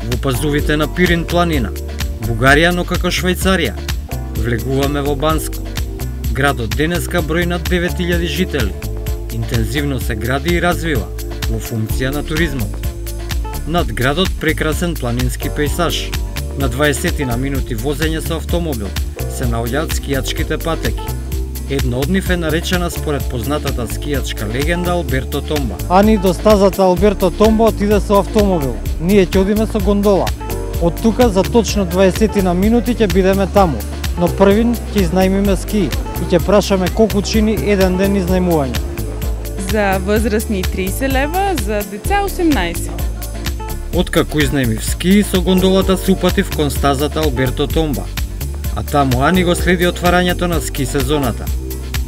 во пазувите на Пирин планина, Бугарија, но како Швајцарија. Влегуваме во Банско. Градот денеска брои над 9000 жители. Интензивно се гради и развива во функција на туризмот. Над градот прекрасен планински пејсаж. На 20 на минути возење со автомобил се наоѓаат скијачките патеки. Една од нив е наречена според познатата скијачка легенда Алберто Томба. Ани до стазата Алберто Томба отиде со автомобил. Ние ќе одиме со гондола. Од тука за точно 20 на минути ќе бидеме таму. Но првин ќе изнајмиме ски и ќе прашаме колку чини еден ден изнајмување. За возрастни 30 лева, за деца 18. Откако изнајмив ски, со гондолата се упатив кон стазата Алберто Томба. А таму Ани го следи отварањето на ски сезоната.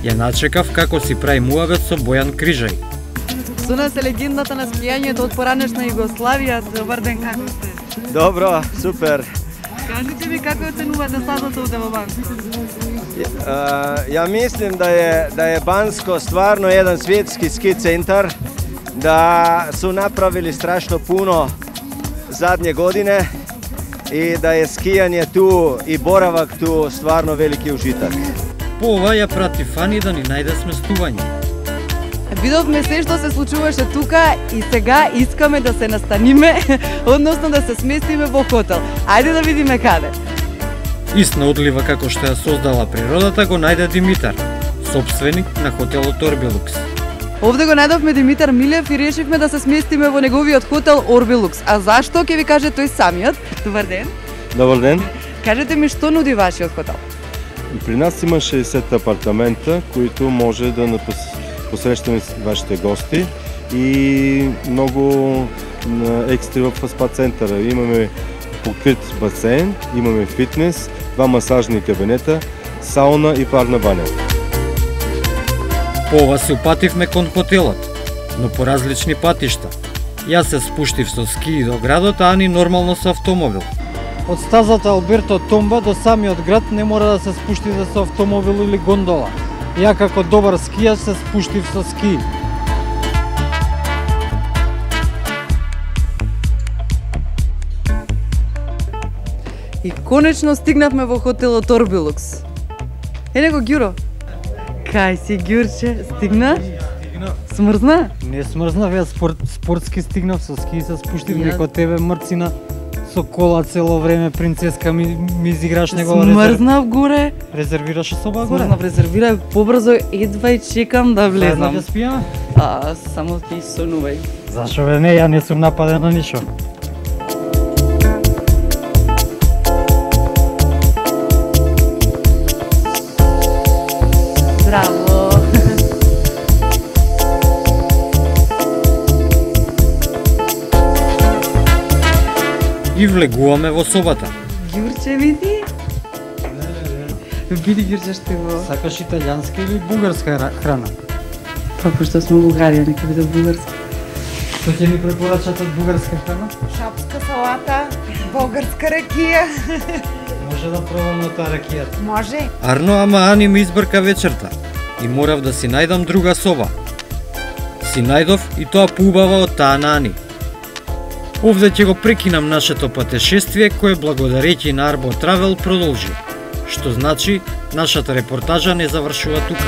Ја начекав како си прави муавет со Бојан Крижај. Со нас е легендата на скијањето од поранешна Југославија. Добар ден, како сте? Добро, супер. Кажете ми како оценувате стазата овде во Банско? Ја мислим да е Банско стварно еден светски ски центар, да су направили страшно пуно задње године и да е скијање ту и боравак ту стварно велики ужитак. По ова ја прати Фани да ни најде сместување. Видовме се што се случуваше тука и сега искаме да се настаниме, односно да се сместиме во хотел. Ајде да видиме каде. Исна одлива како што ја создала природата го најде Димитар, сопственик на хотелот Орбилукс. Овде го најдовме Димитар Милев и решивме да се сместиме во неговиот хотел Орбилукс. А зашто ќе ви каже тој самиот? Добар ден. Добар ден. Кажете ми што нуди вашиот хотел? При нас има 60 апартамента, които може да посрещаме вашите гости и много екстри в спа центъра. Имаме покрит басейн, имаме фитнес, 2 масажни кабинета, сауна и парна баня. По ова се упативме кон хотелот, но по различни патишта. Јас се спуштив со ски до градот, а Ани нормално со автомобил. Од стазата Алберто Томба до самиот град не мора да се спуштите со автомобил или гондола. Ја како добар скијач се спуштив со ски. И конечно стигнавме во хотелот Орбилукс. Ене го Ѓуро. Кај си, Ѓурче? Стигна? Смрзна? Не смрзнав, ја спортски стигнав со ски и се спуштив неко тебе мрцина. Со кола цело време, принцеска ми изиграш негова смрзнав горе. Резервираше соба горе? Смрзнав, резервирај побрзо, едва и чекам да влезам. Заедно ќе спијаме? Само ти сонувај. Зашо бе, не, ја не сум нападен на ништо. Браво! И влегуваме во собата. Ѓурче, види? Види, Ѓурче, што го... Сакаш италијанска или бугарска храна? Па, пошто сме Бугарија, нека биде бугарска. Што ќе ни препорачат од бугарска храна? Шапска салата, българска ракија. Може да пробаме таа ракијата? Може. Арно, ама Ани ми избрка вечерта и морав да си најдам друга соба. Си најдов и тоа поубава од таа на Ани. Овде ќе го прекинам нашето патешествие кое благодарејќи на Арбо Травел продолжи. Што значи, нашата репортажа не завршува тука.